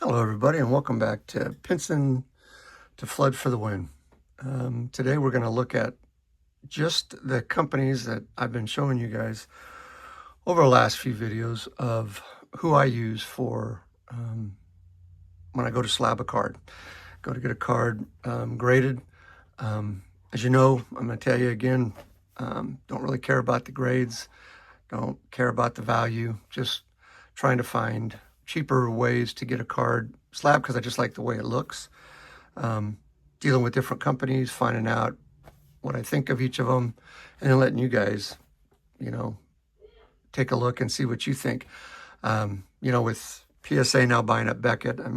Hello, everybody, and welcome back to Pinsontofloodforthewin. Today, we're going to look at just the companies that I've been showing you guys over the last few videos of who I use for when I go to slab a card. Go to get a card graded. As you know, I'm going to tell you again, don't really care about the grades, don't care about the value, just trying to find cheaper ways to get a card slab because I just like the way it looks. Dealing with different companies, finding out what I think of each of them, and then letting you guys, take a look and see what you think. With PSA now buying up Beckett, I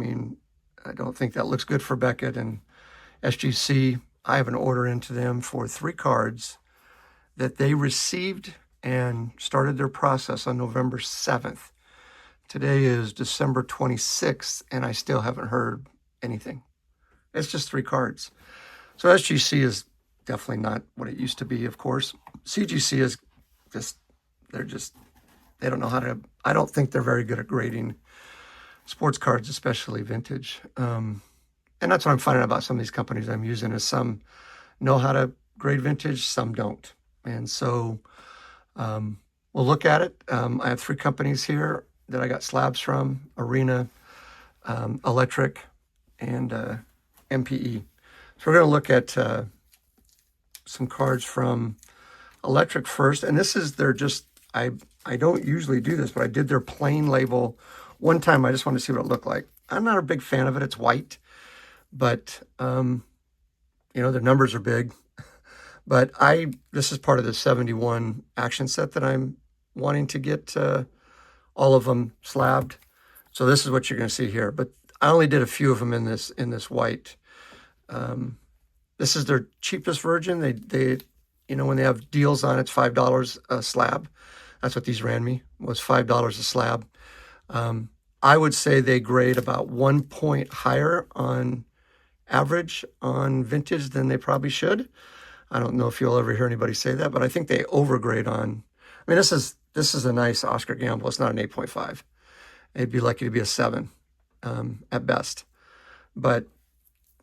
don't think that looks good for Beckett. And SGC, I have an order into them for 3 cards that they received and started their process on November 7th. Today is December 26th, and I still haven't heard anything. It's just 3 cards. So SGC is definitely not what it used to be, of course. CGC is they don't know how to, I don't think they're very good at grading sports cards, especially vintage. And that's what I'm finding out about some of these companies I'm using is some know how to grade vintage, some don't. And so we'll look at it. I have 3 companies here that I got slabs from: Arena, Electric, and MPE. So we're going to look at some cards from Electric first. And this is I don't usually do this, but I did their plain label one time. I just wanted to see what it looked like. I'm not a big fan of it. It's white, but their numbers are big. But this is part of the 71 action set that I'm wanting to get all of them slabbed. So this is what you're going to see here. But I only did a few of them in this white. This is their cheapest version. They when they have deals on, it's $5 a slab. That's what these ran me, was $5 a slab. I would say they grade about 1 point higher on average on vintage than they probably should. I don't know if you'll ever hear anybody say that, but I think they overgrade on. This is a nice Oscar Gamble. It's not an 8.5. It'd be lucky to be a 7 at best. But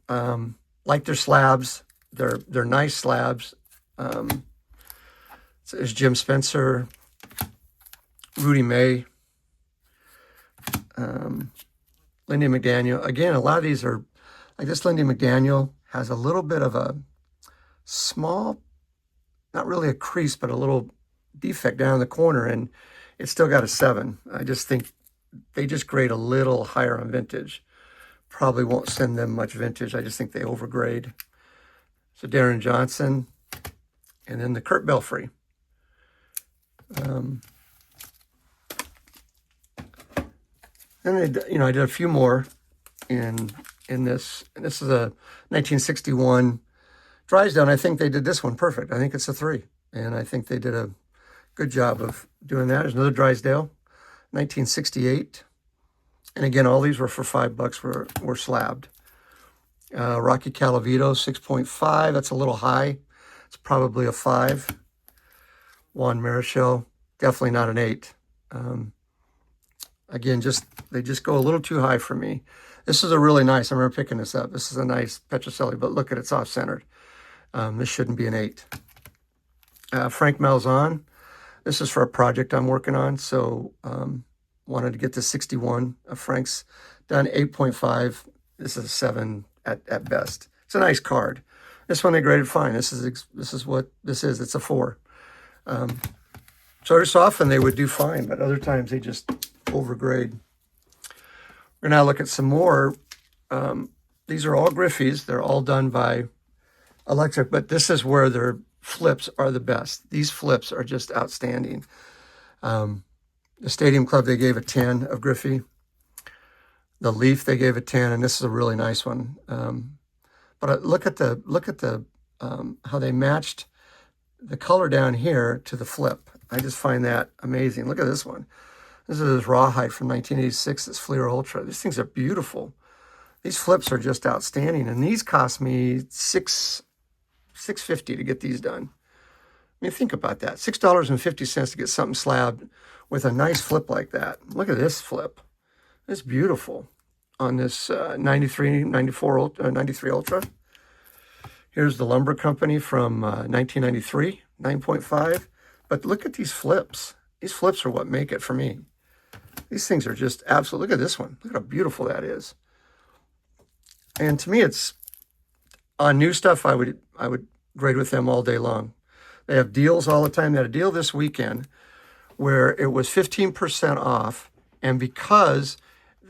like their slabs, they're nice slabs. There's Jim Spencer, Rudy May, Lindy McDaniel. Again, a lot of these are like this. Lindy McDaniel has a little bit of a small, not really a crease, but a little defect down in the corner, and it's still got a 7. I just think they just grade a little higher on vintage. Probably won't send them much vintage. I just think they overgrade. So Darren Johnson, and then the Kurt Belfry. And I did a few more in this, and this is a 1961 Drysdale. I think they did this one perfect. I think it's a 3, and I think they did a good job of doing that. There's another Drysdale, 1968, and again, all these were for $5. Were slabbed. Rocky Calavito, 6.5. That's a little high. It's probably a 5. Juan Marichal, definitely not an 8. Again, they just go a little too high for me. This is a really nice, I remember picking this up. This is a nice Petrocelli, but look at it, it's off-centered. This shouldn't be an 8. Frank Malzahn, this is for a project I'm working on, so wanted to get the 61 of Frank's done, 8.5. This is a 7 at best. It's a nice card. This one they graded fine. This is what this is. It's a 4. So just often they would do fine, but other times they just overgrade. We're going to look at some more. These are all Griffey's. They're all done by Electric, but this is where their flips are the best. These flips are just outstanding. The Stadium Club, they gave a 10 of Griffey. The Leaf, they gave a 10, and this is a really nice one. But look at the how they matched the color down here to the flip. I just find that amazing. Look at this one. This is his Rawhide from 1986. This Fleer Ultra. These things are beautiful. These flips are just outstanding, and these cost me $6.50 to get these done. Think about that. $6.50 to get something slabbed with a nice flip like that. Look at this flip. It's beautiful. on this 93, 94, 93 Ultra. Here's the Lumber Company from 1993, 9.5. But look at these flips. These flips are what make it for me. These things are just absolute. Look at this one. Look at how beautiful that is. And to me, it's on new stuff. I would grade with them all day long. They have deals all the time. They had a deal this weekend where it was 15% off, and because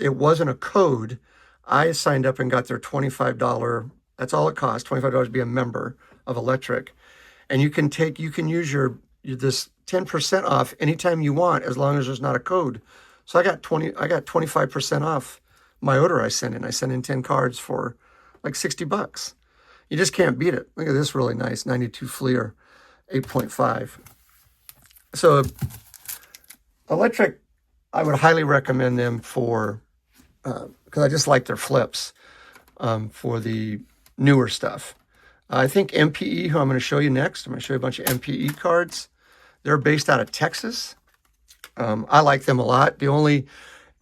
it wasn't a code, I signed up and got their $25. That's all it costs, $25 to be a member of Electric, and you can use your this 10% off anytime you want, as long as there's not a code. So I got 25% off my order I sent in. I sent in 10 cards for like $60. You just can't beat it. Look at this really nice 92 Fleer, 8.5. So Electric, I would highly recommend them for, because I just like their flips for the newer stuff. I think MPE, who I'm going to show you next, I'm going to show you a bunch of MPE cards. They're based out of Texas. I like them a lot. The only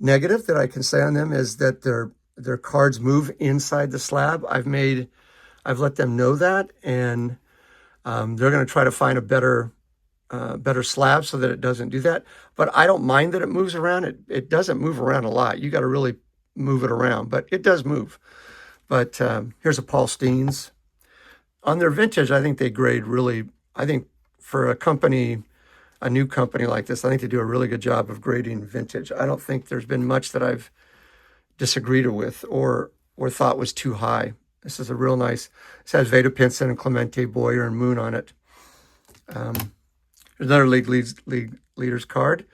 negative that I can say on them is that their cards move inside the slab. I've let them know that, and they're going to try to find a better slab so that it doesn't do that. But I don't mind that it moves around. It doesn't move around a lot. You got to really move it around, but it does move. But here's a Paul Steens. On their vintage, I think they grade really, I think for a new company like this, I think they do a really good job of grading vintage. I don't think there's been much that I've disagreed with or thought was too high. This is a real nice, this has Veda Pinson and Clemente Boyer and Moon on it. There's another league leaders card.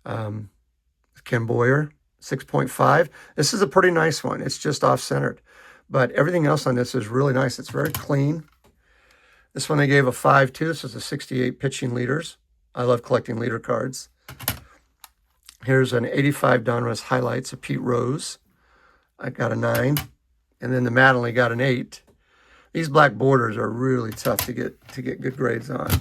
Ken Boyer, 6.5. This is a pretty nice one. It's just off-centered. But everything else on this is really nice. It's very clean. This one they gave a 5 to. This is a 68 pitching leaders. I love collecting leader cards. Here's an 85 Donruss highlights of Pete Rose. I got a 9. And then the Mattingly got an 8. These black borders are really tough to get good grades on.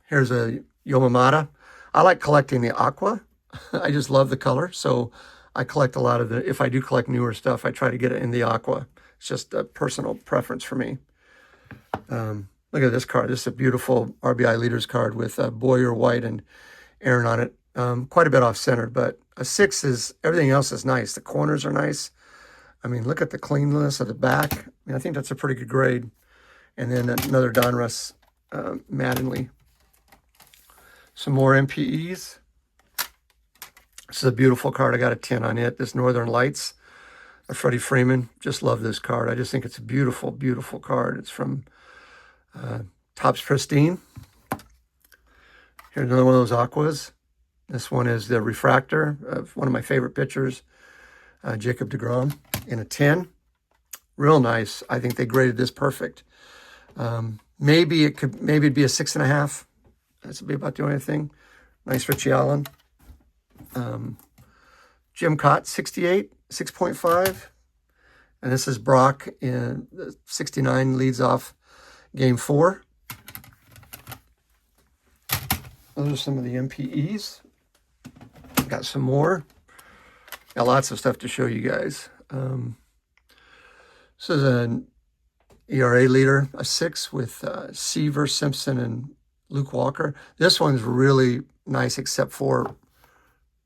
Here's a Yomamata. I like collecting the aqua. I just love the color. So I collect a lot of if I do collect newer stuff, I try to get it in the aqua. It's just a personal preference for me. Look at this card. This is a beautiful RBI leaders card with Boyer, White, and Aaron on it. Quite a bit off-centered, but a 6 is, everything else is nice. The corners are nice. I mean, look at the cleanliness of the back. I mean, I think that's a pretty good grade. And then another Donruss Mattingly. Some more MPEs. This is a beautiful card. I got a 10 on it. This Northern Lights, Freddie Freeman. Just love this card. I just think it's a beautiful, beautiful card. It's from Topps Pristine. Here's another one of those aquas. This one is the refractor of one of my favorite pitchers, Jacob deGrom, in a 10. Real nice. I think they graded this perfect. Maybe it'd be a 6.5. This would be about the only thing. Nice Richie Allen. Jim Cott, 68, 6.5. And this is Brock in 69, leads off Game 4. Those are some of the MPEs. Got some more. Got lots of stuff to show you guys. This is an ERA leader, a 6 with Seaver, Simpson, and Luke Walker. This one's really nice, except for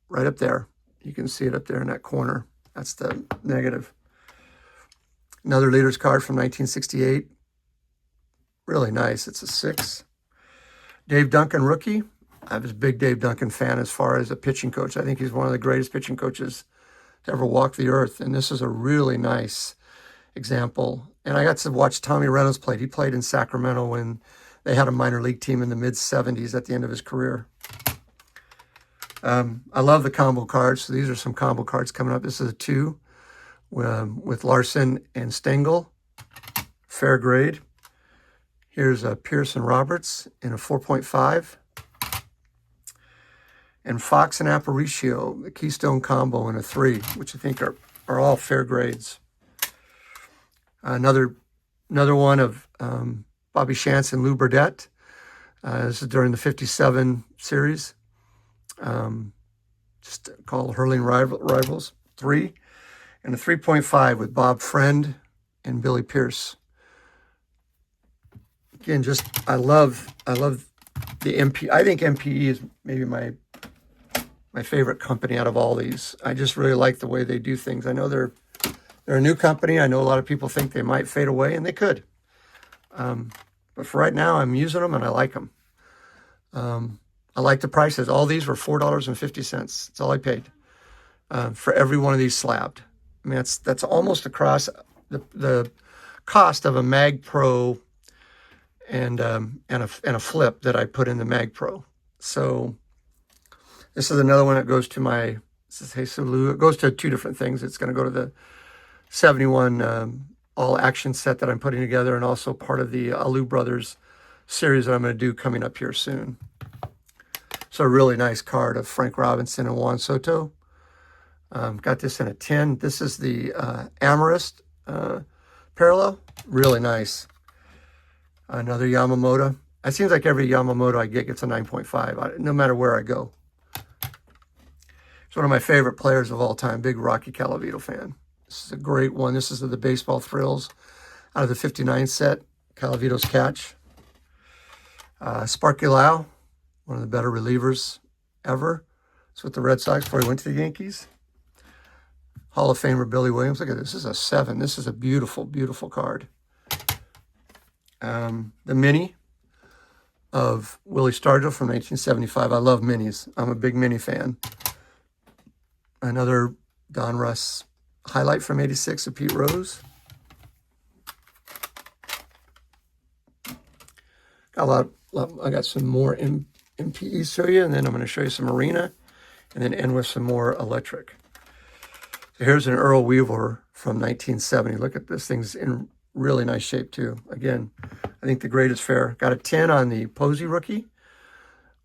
right up there. You can see it up there in that corner. That's the negative. Another leaders card from 1968. Really nice. It's a 6. Dave Duncan rookie. I was a big Dave Duncan fan as far as a pitching coach. I think he's one of the greatest pitching coaches to ever walk the earth. And this is a really nice example. And I got to watch Tommy Reynolds play. He played in Sacramento when they had a minor league team in the mid-70s at the end of his career. I love the combo cards. So these are some combo cards coming up. This is a 2 with Larson and Stengel. Fair grade. Here's a Pearson Roberts in a 4.5. And Fox and Aparicio, the Keystone combo in a 3, which I think are all fair grades. Another one of Bobby Shantz and Lou Burdette. This is during the 57 series. just called Hurling Rivals 3, and a 3.5 with Bob Friend and Billy Pierce. Again, just I love the MPE. I think MPE is maybe my favorite company out of all these. I just really like the way they do things. I know they're a new company. I know a lot of people think they might fade away, and they could. But for right now, I'm using them, and I like them. I like the prices. All these were $4.50. That's all I paid for every one of these slabbed. I mean, that's almost across the cost of a Mag Pro and a flip that I put in the Mag Pro. So this is another one that goes to my, this is Hey Sulu. It goes to 2 different things. It's going to go to the 71 all action set that I'm putting together, and also part of the Alu Brothers series that I'm going to do coming up here soon. So a really nice card of Frank Robinson and Juan Soto. Got this in a tin. This is the Amherst parallel. Really nice. Another Yamamoto. It seems like every Yamamoto I get gets a 9.5, no matter where I go. It's one of my favorite players of all time. Big Rocky Calavito fan. This is a great one. This is the Baseball Thrills out of the 59 set. Calavito's catch. Sparky Lau, one of the better relievers ever. It's with the Red Sox before he went to the Yankees. Hall of Famer Billy Williams. Look at this. This is a 7. This is a beautiful, beautiful card. The mini of Willie Stargell from 1975. I love minis. I'm a big mini fan. Another Don Russ highlight from 86 of Pete Rose. Got I got some more MPE to show you, and then I'm going to show you some Arena, and then end with some more electric. So here's an Earl Weaver from 1970. Look at this. Thing's in really nice shape too. Again, I think the grade is fair. Got a 10 on the Posey rookie,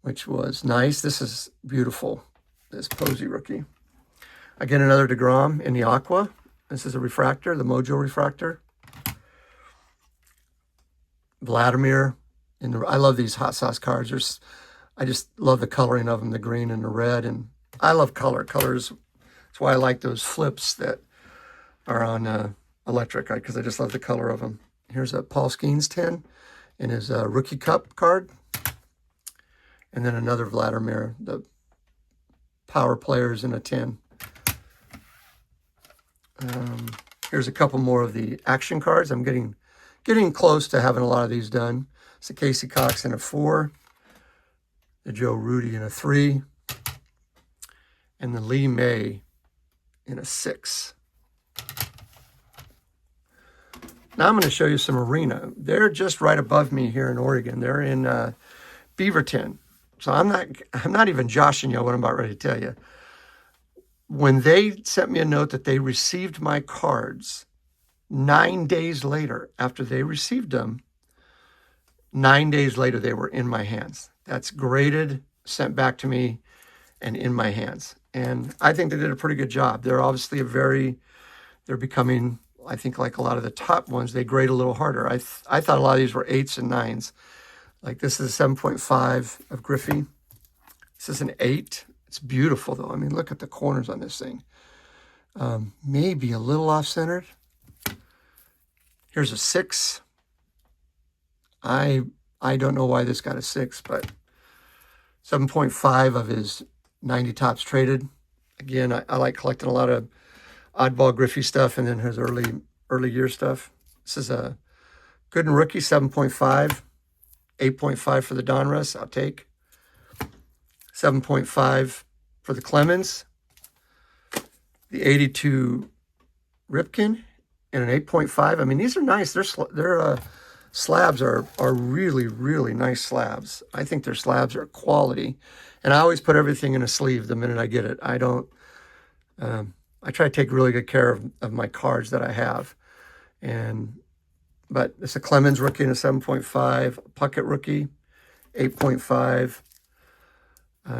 which was nice. This is beautiful, this Posey rookie. Again, another DeGrom in the Aqua. This is a refractor, the Mojo refractor. Vladimir. I love these hot sauce cards. I just love the coloring of them, the green and the red. And I love color. Colors. That's why I like those flips that are on electric, because I just love the color of them. Here's a Paul Skeens 10 in his Rookie Cup card. And then another Vladimir, the power players in a 10. Here's a couple more of the action cards. I'm getting close to having a lot of these done. It's a Casey Cox in a 4, the Joe Rudy in a 3, and the Lee May in a 6. Now I'm going to show you some Arena. They're just right above me here in Oregon. They're in Beaverton. So I'm not even joshing you what I'm about ready to tell you. When they sent me a note that they received my cards 9 days later, after they received them, 9 days later they were in my hands. That's graded, sent back to me, and in my hands. And I think they did a pretty good job. They're obviously they're becoming, I think, like a lot of the top ones, they grade a little harder. I thought a lot of these were 8s and 9s. Like this is a 7.5 of Griffey. This is an 8. It's beautiful, though. I mean, look at the corners on this thing. Maybe a little off-centered. Here's a 6. I don't know why this got a 6, but 7.5 of his 90 tops traded. Again, I like collecting a lot of oddball Griffey stuff, and then his early year stuff. This is a Gooden rookie, 7.5. 8.5 for the Donruss, I'll take. 7.5 for the Clemens. The 82 Ripken and an 8.5. I mean, these are nice. Their slabs are really, really nice slabs. I think their slabs are quality. And I always put everything in a sleeve the minute I get it. I don't, I try to take really good care of my cards that I have. But it's a Clemens rookie and a 7.5, Puckett rookie, 8.5,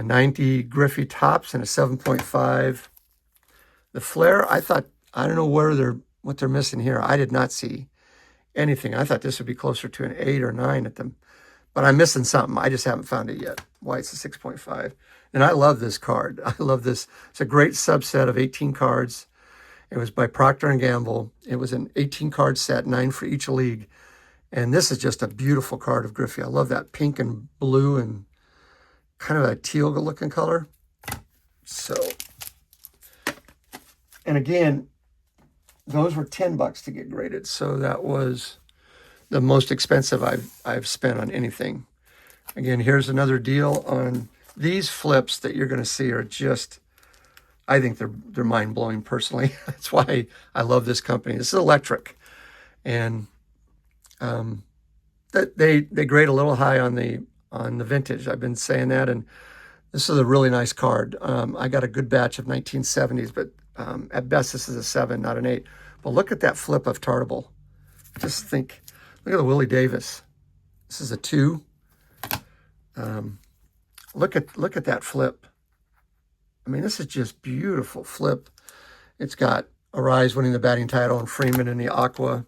90 Griffey tops and a 7.5. The Flair, I don't know what they're missing here. I did not see anything. I thought this would be closer to an 8 or 9 at them, but I'm missing something. I just haven't found it yet. Why it's a 6.5. And I love this card. I love this. It's a great subset of 18 cards. It was by Procter & Gamble. It was an 18-card set, 9 for each league. And this is just a beautiful card of Griffey. I love that pink and blue and kind of a teal-looking color. So, and again, those were $10 to get graded. So that was the most expensive I've spent on anything. Again, here's another deal on these flips that you're going to see are just, I think they're mind-blowing personally. That's why I love this company. This is electric. And they grade a little high on the vintage. I've been saying that, and this is a really nice card. I got a good batch of 1970s, but at best this is a 7, not an 8. But look at that flip of Tartable. Just think, look at the Willie Davis. This is a 2. Look at that flip. I mean, this is just beautiful flip. It's got Arise winning the batting title and Freeman in the Aqua.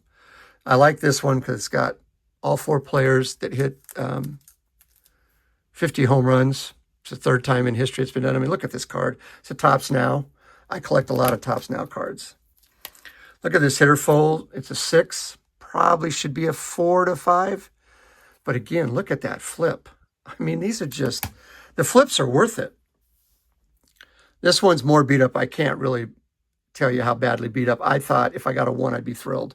I like this one because it's got all 4 players that hit 50 home runs. It's the 3rd time in history it's been done. I mean, look at this card. It's a Topps Now. I collect a lot of Topps Now cards. Look at this hitter fold. It's a 6. Probably should be a 4 to 5. But again, look at that flip. I mean, these are just, the flips are worth it. This one's more beat up. I can't really tell you how badly beat up. I thought if I got a 1, I'd be thrilled.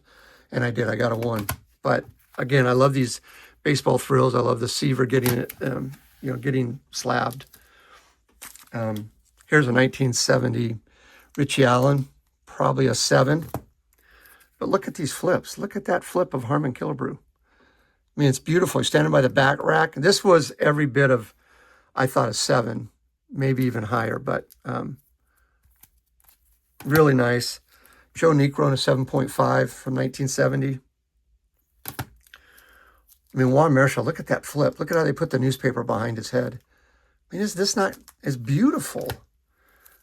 And I did. I got a 1. But again, I love these baseball thrills. I love the Seaver getting it, getting slabbed. Here's a 1970 Richie Allen, probably a 7. But look at these flips. Look at that flip of Harmon Killebrew. I mean, it's beautiful. He's standing by the back rack. This was every bit of, I thought, a 7, maybe even higher, but really nice. Joe Niekro in a 7.5 from 1970. I mean, Juan Marichal, look at that flip. Look at how they put the newspaper behind his head. I mean, is this not as beautiful?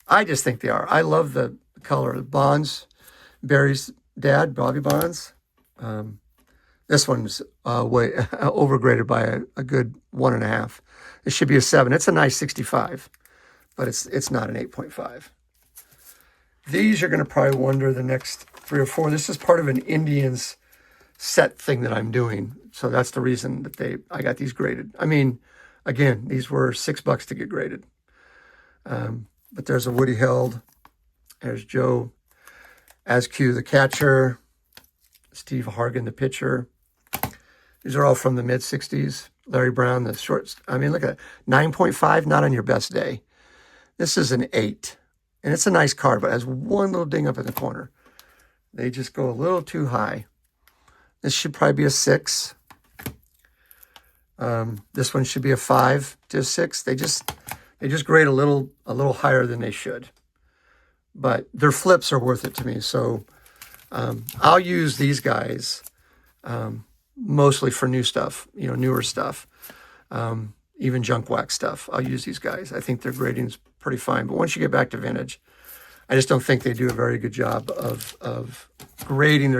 I just think they are. I love the color. Bonds, Barry's dad, Bobby Bonds. This one's way overgraded by a good 1.5. It should be a 7. It's a nice 65, but it's not an 8.5. These you're going to probably wonder the next 3 or 4. This is part of an Indians set thing that I'm doing. So that's the reason that I got these graded. I mean, again, these were $6 to get graded. But there's a Woody Held. There's Joe Askew, the catcher. Steve Hargan, the pitcher. These are all from the mid-60s. Larry Brown, the shorts. I mean, look at that. 9.5, not on your best day. This is an 8. And it's a nice card, but it has one little ding up in the corner. They just go a little too high. This should probably be a 6. This one should be a 5 to a 6. They just grade a little higher than they should. But their flips are worth it to me. So I'll use these guys mostly for new stuff, newer stuff, even junk wax stuff. I'll use these guys. I think their grading's pretty fine. But once you get back to vintage, I just don't think they do a very good job of grading.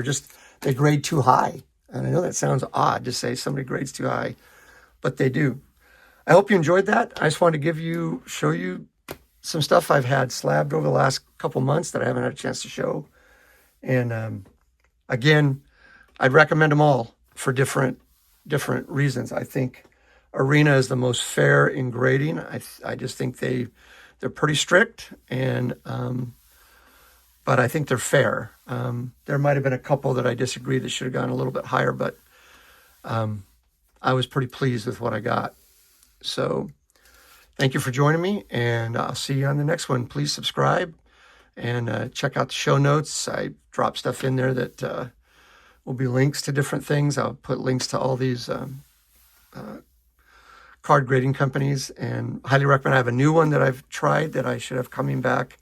They grade too high. And I know that sounds odd to say somebody grades too high, but they do. I hope you enjoyed that. I just wanted to show you some stuff I've had slabbed over the last couple months that I haven't had a chance to show. And again, I'd recommend them all for different reasons. I think Arena is the most fair in grading. I just think they're pretty strict, and but I think they're fair. There might have been a couple that I disagree that should have gone a little bit higher, but I was pretty pleased with what I got. So thank you for joining me, and I'll see you on the next one. Please subscribe and check out the show notes. I drop stuff in there that will be links to different things. I'll put links to all these card grading companies, and highly recommend. I have a new one that I've tried that I should have coming back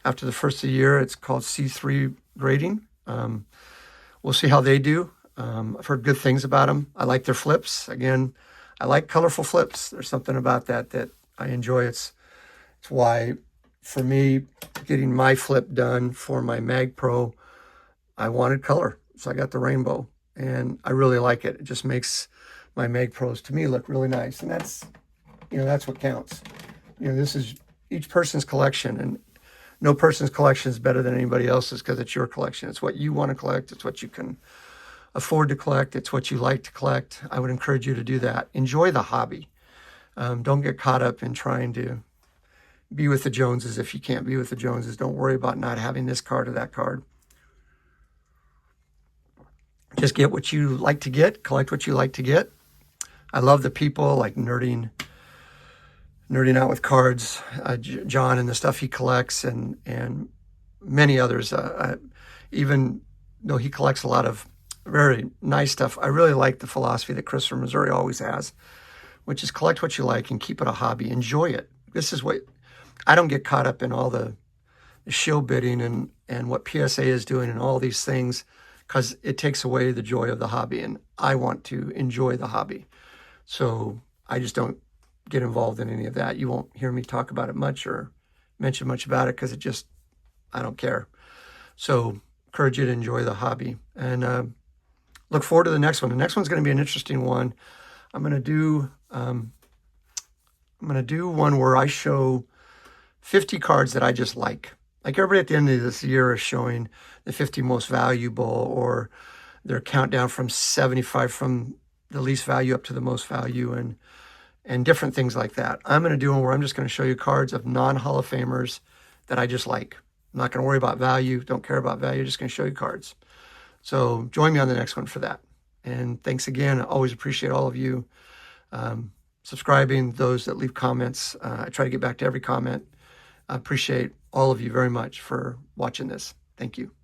after the first of the year. It's called C3 Grading. We'll see how they do. I've heard good things about them. I like their flips. Again, I like colorful flips. There's something about that I enjoy. It's why, for me, getting my flip done for my Mag Pro, I wanted color. So I got the rainbow, and I really like it. It just makes my Mag Pros, to me, look really nice. And that's what counts. this is each person's collection, and no person's collection is better than anybody else's because it's your collection. It's what you want to collect. It's what you can afford to collect. It's what you like to collect. I would encourage you to do that. Enjoy the hobby. Don't get caught up in trying to be with the Joneses if you can't be with the Joneses. Don't worry about not having this card or that card. Just get what you like to get, collect what you like to get. I love the people like nerding out with cards, John and the stuff he collects, and many others. Even though he collects a lot of very nice stuff, I really like the philosophy that Chris from Missouri always has, which is collect what you like and keep it a hobby. Enjoy it. This is what I don't get caught up in all the shill bidding and what PSA is doing and all these things, because it takes away the joy of the hobby, and I want to enjoy the hobby. So I just don't get involved in any of that. You won't hear me talk about it much or mention much about it because I don't care. So encourage you to enjoy the hobby, and look forward to the next one. The next one's going to be an interesting one. I'm going to do one where I show 50 cards that I just like. Like everybody at the end of this year is showing the 50 most valuable, or their countdown from 75 from the least value up to the most value, and different things like that. I'm going to do one where I'm just going to show you cards of non-Hall of Famers that I just like. I'm not going to worry about value. Don't care about value. Just going to show you cards. So join me on the next one for that. And thanks again. I always appreciate all of you subscribing, those that leave comments. I try to get back to every comment. I appreciate all of you very much for watching this. Thank you.